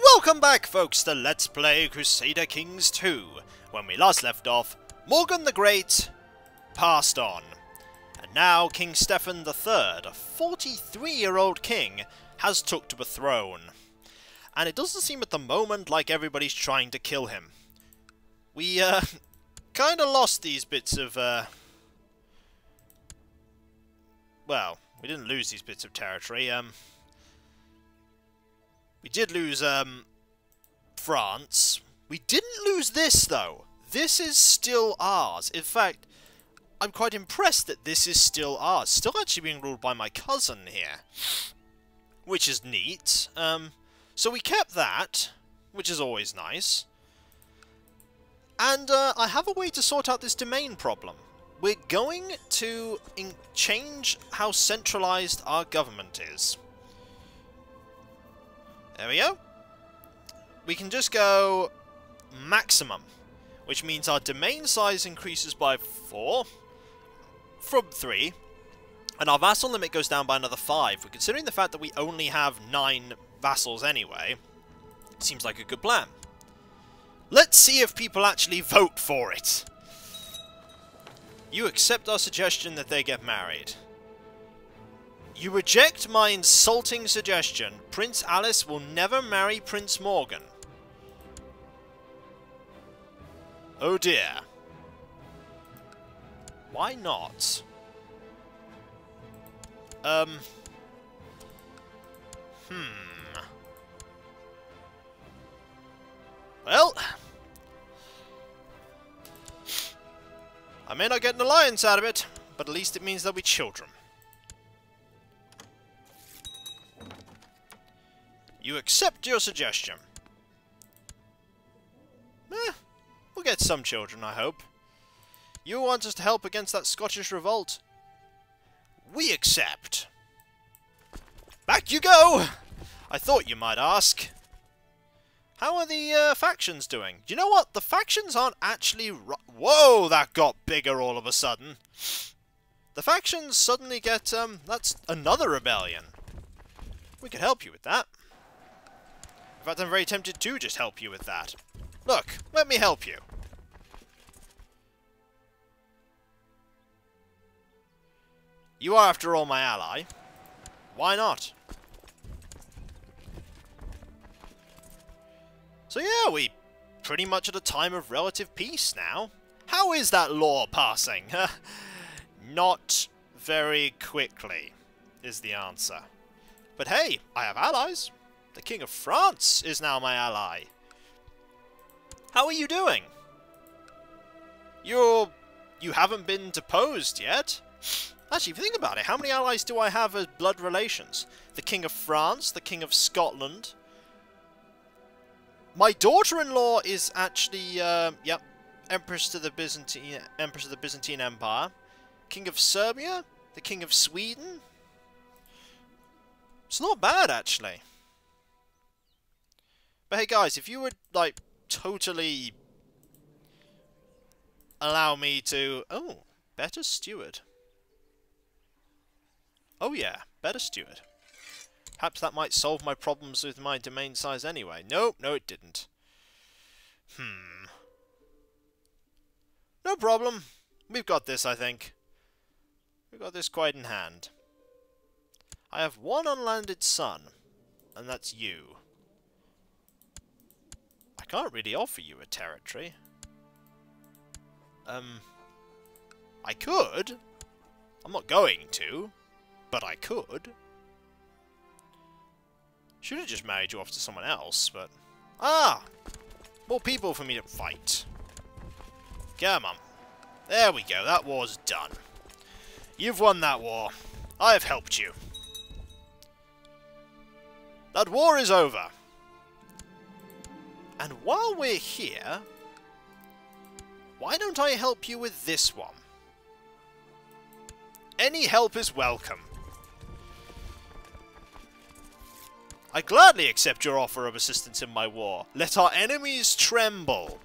Welcome back, folks, to Let's Play Crusader Kings 2. When we last left off, Morgan the Great passed on. And now King Stefan III, a 43-year-old king, has took to the throne. And it doesn't seem at the moment like everybody's trying to kill him. We, kinda lost these bits of, well, we didn't lose these bits of territory, we did lose, France. We didn't lose this, though. This is still ours. In fact, I'm quite impressed that this is still ours. Still actually being ruled by my cousin here. Which is neat. So we kept that, which is always nice. And, I have a way to sort out this domain problem. We're going to change how centralized our government is. There we go. We can just go maximum, which means our domain size increases by 4 from 3, and our vassal limit goes down by another 5. But considering the fact that we only have 9 vassals anyway, it seems like a good plan. Let's see if people actually vote for it. You accept our suggestion that they get married. You reject my insulting suggestion. Prince Alice will never marry Prince Morgan. Oh dear. Why not? Well, I may not get an alliance out of it, but at least it means there'll be children. You accept your suggestion. We'll get some children, I hope. You want us to help against that Scottish revolt? We accept. Back you go! I thought you might ask. How are the factions doing? Do you know what? The factions aren't actually... Whoa, that got bigger all of a sudden. The factions suddenly get... that's another rebellion. We could help you with that. In fact, I'm very tempted to just help you with that. Look, let me help you. You are, after all, my ally. Why not? So yeah, we pretty much at a time of relative peace now. How is that law passing? Not very quickly, is the answer. But hey, I have allies. The King of France is now my ally. How are you doing? You haven't been deposed yet? Actually, if you think about it, how many allies do I have as blood relations? The King of France, the King of Scotland. My daughter-in-law is actually, yep, Empress of the Byzantine Empire. King of Serbia, the King of Sweden. It's not bad, actually. But hey guys, if you would, like, totally allow me to... Oh, better steward. Oh yeah, better steward. Perhaps that might solve my problems with my domain size anyway. Nope, no it didn't. No problem. We've got this, I think. We've got this quite in hand. I have one unlanded son, and that's you. I can't really offer you a territory. I could. I'm not going to, but I could. Should have just married you off to someone else, but... Ah! More people for me to fight. Come on. There we go, that war's done. You've won that war. I have helped you. That war is over. And while we're here, why don't I help you with this one? Any help is welcome. I gladly accept your offer of assistance in my war. Let our enemies tremble.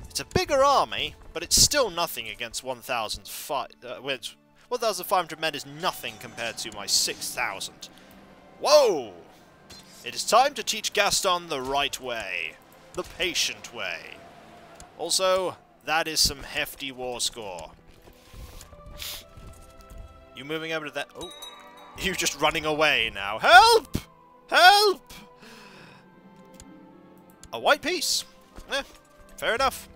It's a bigger army, but it's still nothing against 1,500 men is nothing compared to my 6,000. Whoa! It is time to teach Gaston the right way. The patient way. Also, that is some hefty war score. You moving over to that... Oh. You just running away now. Help! Help! A white piece. Fair enough.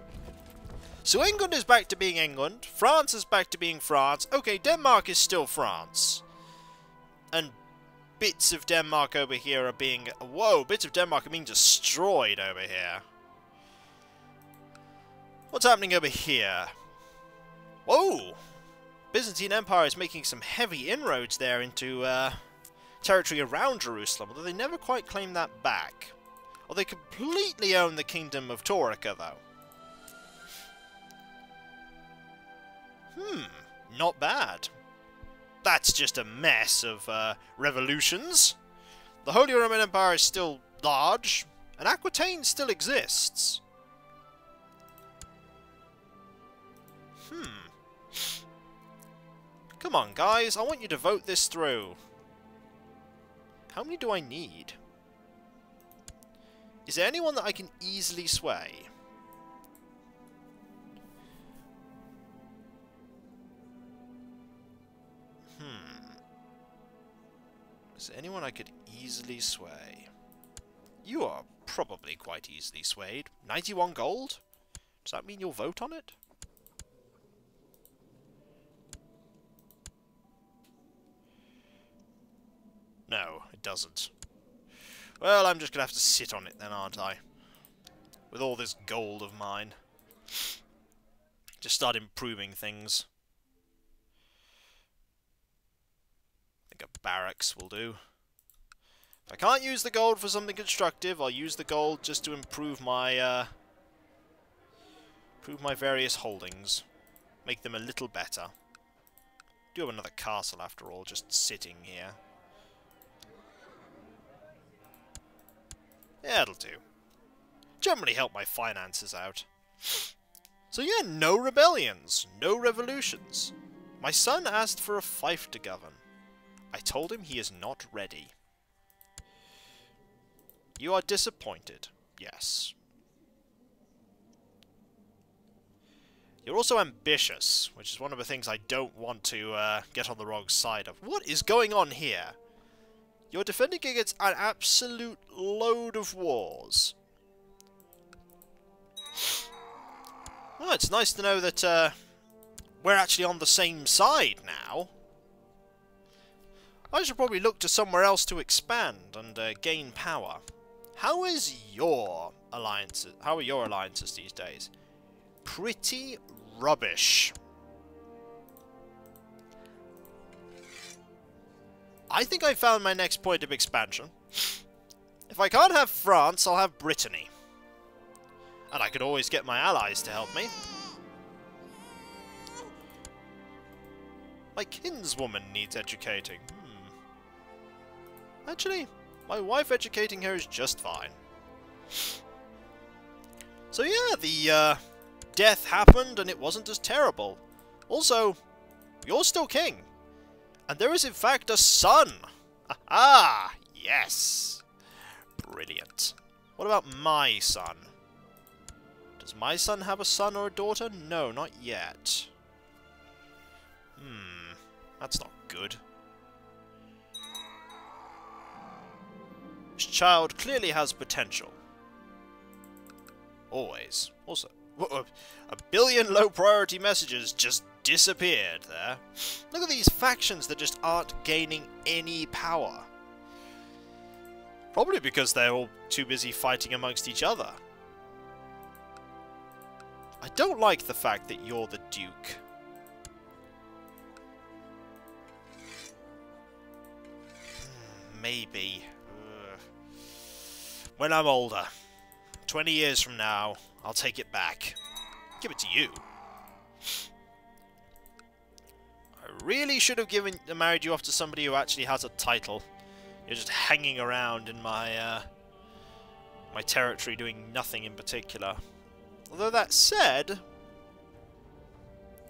So England is back to being England. France is back to being France. Okay, Denmark is still France. And bits of Denmark over here are being... Whoa, bits of Denmark are being destroyed over here. What's happening over here? Whoa! Byzantine Empire is making some heavy inroads there into territory around Jerusalem, although they never quite claim that back. Or they completely own the kingdom of Taurica, though. Not bad. That's just a mess of revolutions. The Holy Roman Empire is still large, and Aquitaine still exists. Come on, guys, I want you to vote this through. How many do I need? Is there anyone that I can easily sway? Is there anyone I could easily sway? You are probably quite easily swayed. 91 gold? Does that mean you'll vote on it? No, it doesn't. Well, I'm just going to have to sit on it then, aren't I? With all this gold of mine. Just start improving things. I think a barracks will do. If I can't use the gold for something constructive, I'll use the gold just to improve my various holdings. Make them a little better. Do have another castle after all, just sitting here. Yeah, it'll do. Generally help my finances out. So yeah, no rebellions, no revolutions. My son asked for a fief to govern. I told him he is not ready. You are disappointed, yes. You're also ambitious, which is one of the things I don't want to get on the wrong side of. What is going on here? You're defending against an absolute load of wars. Well, it's nice to know that we're actually on the same side now. I should probably look to somewhere else to expand and gain power. How is your alliances? How are your alliances these days? Pretty rubbish. I think I found my next point of expansion. If I can't have France, I'll have Brittany. And I could always get my allies to help me. My kinswoman needs educating. Actually, my wife educating her is just fine. So yeah, the death happened and it wasn't as terrible. Also, you're still king. And there is in fact a son! Ah, yes! Brilliant. What about my son? Does my son have a son or a daughter? No, not yet. That's not good. This child clearly has potential. Always. Also, a billion low priority messages just disappeared there. Look at these factions that just aren't gaining any power. Probably because they're all too busy fighting amongst each other. I don't like the fact that you're the Duke. Maybe. When I'm older. 20 years from now, I'll take it back. Give it to you. I really should have married you off to somebody who actually has a title. You're just hanging around in my my territory doing nothing in particular. Although that said,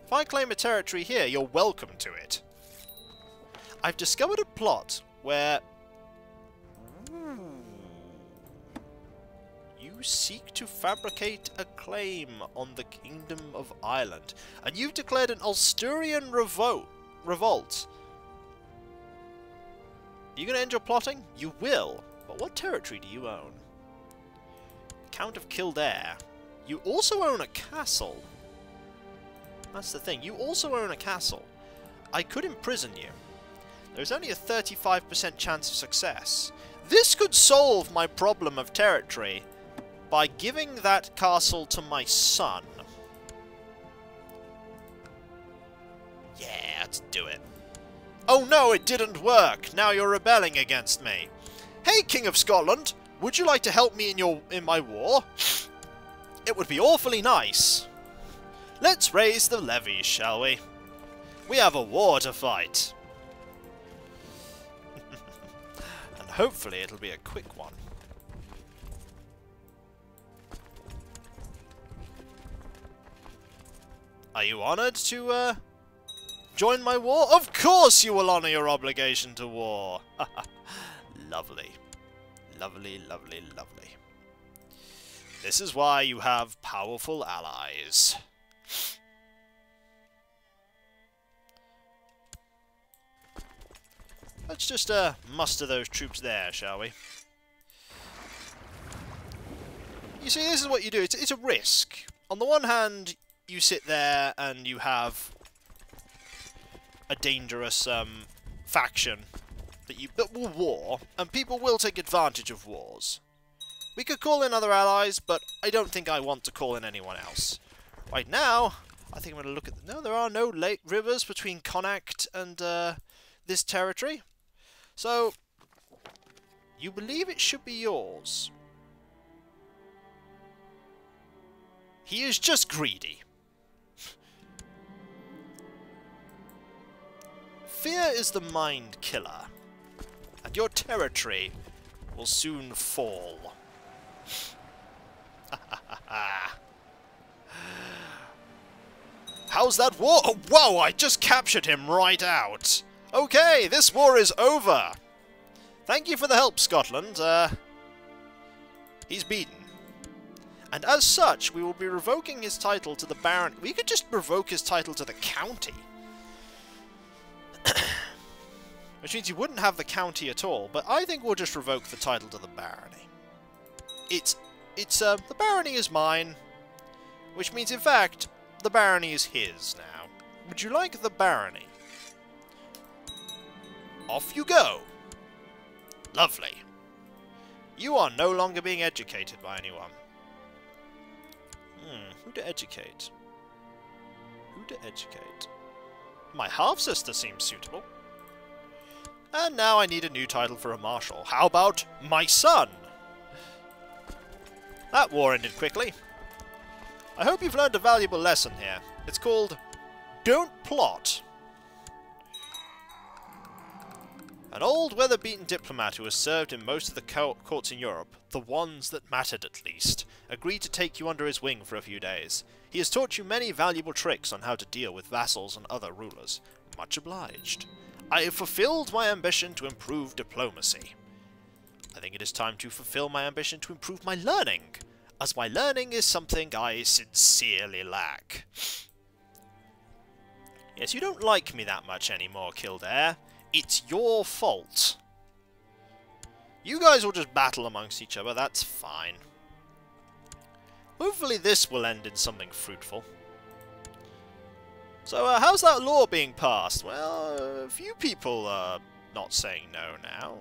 if I claim a territory here, you're welcome to it. I've discovered a plot where... Ooh, seek to fabricate a claim on the Kingdom of Ireland, and you've declared an Ulsturian revolt. Are you going to end your plotting? You will. But what territory do you own? Count of Kildare. You also own a castle. That's the thing. You also own a castle. I could imprison you. There's only a 35% chance of success. This could solve my problem of territory by giving that castle to my son. Yeah, let's do it. Oh no, it didn't work! Now you're rebelling against me. Hey, King of Scotland! Would you like to help me in my war? It would be awfully nice. Let's raise the levies, shall we? We have a war to fight. And hopefully it'll be a quick one. Are you honoured to, join my war? Of course you will honour your obligation to war! Lovely. Lovely, lovely, lovely. This is why you have powerful allies. Let's just, muster those troops there, shall we? You see, this is what you do. It's a risk. On the one hand, you sit there and you have a dangerous, faction that will war, and people will take advantage of wars. We could call in other allies, but I don't think I want to call in anyone else. Right now, I think I'm going to look at... No, there are no lake rivers between Connacht and this territory. So, you believe it should be yours. He is just greedy. Fear is the mind killer, and your territory will soon fall. How's that war? Oh, whoa, I just captured him right out. Okay, this war is over. Thank you for the help, Scotland. He's beaten. And as such, we will be revoking his title to the Baron. We could just revoke his title to the county. Which means he wouldn't have the county at all, but I think we'll just revoke the title to the barony. The barony is mine, which means, in fact, the barony is his now. Would you like the barony? Off you go! Lovely. You are no longer being educated by anyone. Who to educate? Who to educate? My half-sister seems suitable. And now I need a new title for a marshal. How about my son? That war ended quickly. I hope you've learned a valuable lesson here. It's called Don't Plot. An old, weather-beaten diplomat who has served in most of the courts in Europe, the ones that mattered at least, agreed to take you under his wing for a few days. He has taught you many valuable tricks on how to deal with vassals and other rulers. Much obliged. I have fulfilled my ambition to improve diplomacy. I think it is time to fulfill my ambition to improve my learning, as my learning is something I sincerely lack. Yes, you don't like me that much anymore, Kildare. It's your fault. You guys will just battle amongst each other, that's fine. Hopefully this will end in something fruitful. So, how's that law being passed? Well, a few people are not saying no now.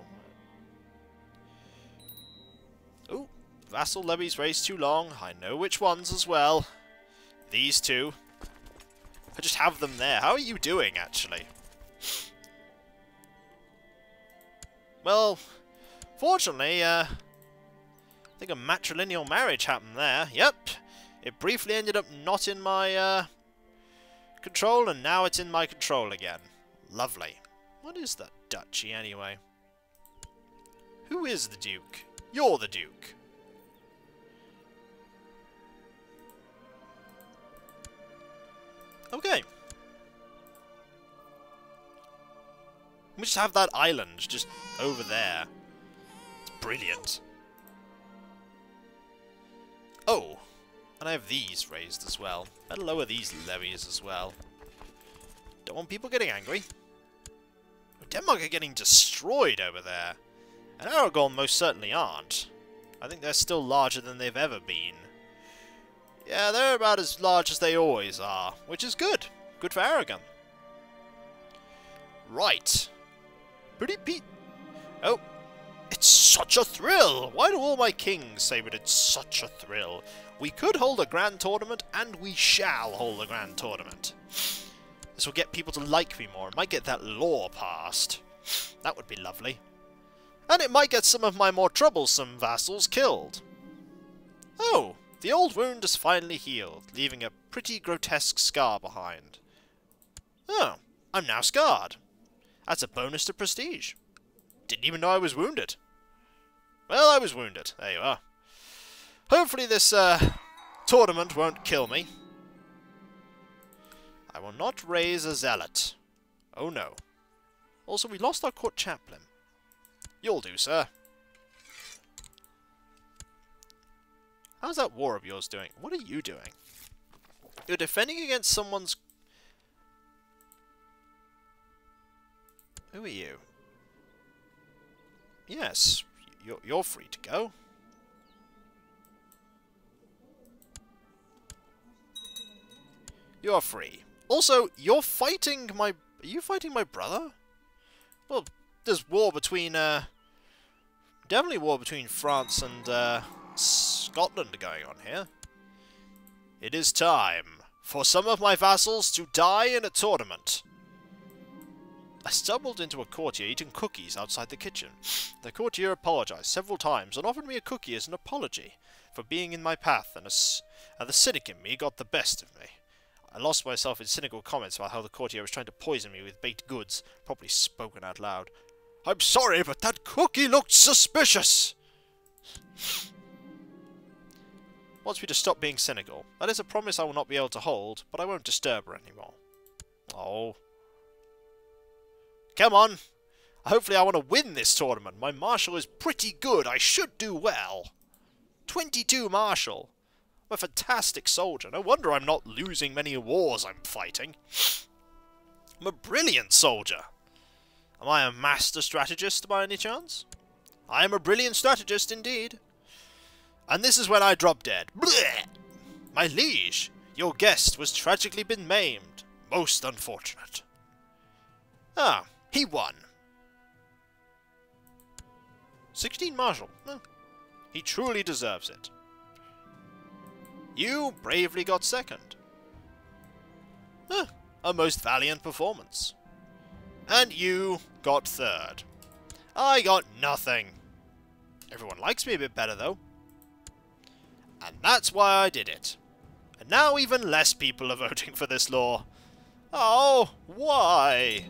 Oh, vassal levies raised too long. I know which ones as well. These two. I just have them there. How are you doing, actually? Well, fortunately, I think a matrilineal marriage happened there. Yep. It briefly ended up not in my, control, and now it's in my control again. Lovely. What is that duchy, anyway? Who is the Duke? You're the Duke. Okay. We just have that island just over there. It's brilliant. Oh, and I have these raised as well. Better lower these levies as well. Don't want people getting angry. Denmark are getting destroyed over there. And Aragon most certainly aren't. I think they're still larger than they've ever been. Yeah, they're about as large as they always are, which is good. Good for Aragon. Right. Oh, it's such a thrill! Why do all my kings say that it's such a thrill? We could hold a grand tournament, and we shall hold a grand tournament. This will get people to like me more. It might get that law passed. That would be lovely. And it might get some of my more troublesome vassals killed. Oh, the old wound is finally healed, leaving a pretty grotesque scar behind. Oh, I'm now scarred. That's a bonus to prestige. Didn't even know I was wounded. Well, I was wounded. There you are. Hopefully this tournament won't kill me. I will not raise a zealot. Oh no. Also, we lost our court chaplain. You'll do, sir. How's that war of yours doing? What are you doing? You're defending against someone's... Who are you? Yes, you're free to go. You're free. Also, you're fighting my... Are you fighting my brother? Well, there's war between, definitely war between France and, Scotland going on here. It is time for some of my vassals to die in a tournament. I stumbled into a courtier eating cookies outside the kitchen. The courtier apologized several times and offered me a cookie as an apology for being in my path, and the cynic in me got the best of me. I lost myself in cynical comments about how the courtier was trying to poison me with baked goods, probably spoken out loud. I'm sorry, but that cookie looked suspicious! Wants me to stop being cynical. That is a promise I will not be able to hold, but I won't disturb her anymore. Oh. Come on! Hopefully I want to win this tournament. My marshal is pretty good. I should do well. 22 marshal. I'm a fantastic soldier. No wonder I'm not losing many wars I'm fighting. I'm a brilliant soldier. Am I a master strategist by any chance? I am a brilliant strategist indeed. And this is when I drop dead. Blech! My liege, your guest was tragically been maimed. Most unfortunate. Ah, he won. 16 marshal. He truly deserves it. You bravely got second. A most valiant performance. And you got third. I got nothing. Everyone likes me a bit better, though. And that's why I did it. And now even less people are voting for this law. Oh, why?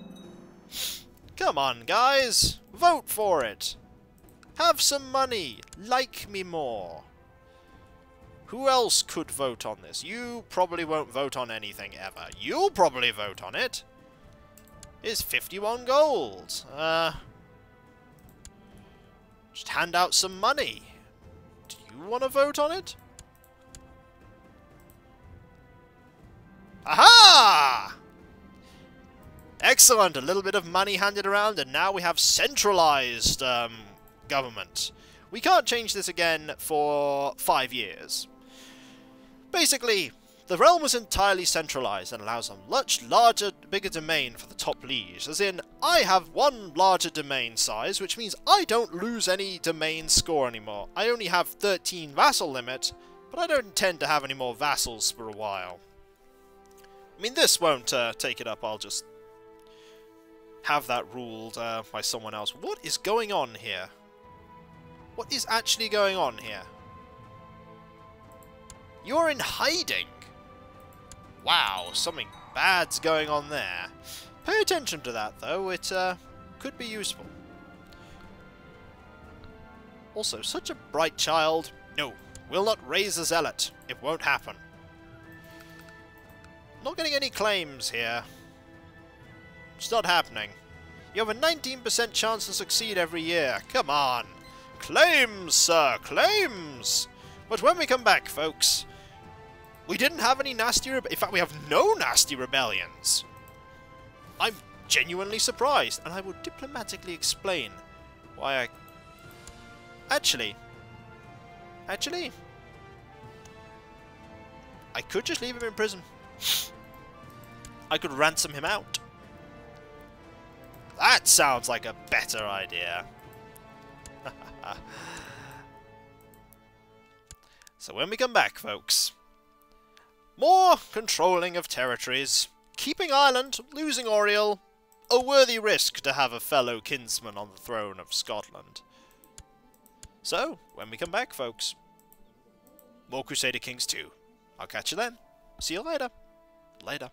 Come on, guys. Vote for it. Have some money. Like me more. Who else could vote on this? You probably won't vote on anything ever. You'll probably vote on it. It's 51 gold. Just hand out some money. Do you want to vote on it? Aha! Excellent. A little bit of money handed around, and now we have centralized government. We can't change this again for 5 years. Basically, the realm was entirely centralized and allows a much larger, bigger domain for the top liege. As in, I have one larger domain size, which means I don't lose any domain score anymore. I only have 13 vassal limit, but I don't intend to have any more vassals for a while. I mean, this won't take it up. I'll just have that ruled by someone else. What is going on here? What is actually going on here? You're in hiding! Wow, something bad's going on there. Pay attention to that, though. It could be useful. Also, such a bright child. No, will not raise a zealot. It won't happen. Not getting any claims here. It's not happening. You have a 19% chance to succeed every year. Come on. Claims, sir, claims! But when we come back, folks, we didn't have any nasty... In fact, we have no nasty rebellions. I'm genuinely surprised, and I will diplomatically explain why I... Actually, I could just leave him in prison. I could ransom him out. That sounds like a better idea. So when we come back, folks, more controlling of territories, keeping Ireland, losing Oriel, a worthy risk to have a fellow kinsman on the throne of Scotland. So, when we come back, folks, more Crusader Kings 2. I'll catch you then. See you later. Later.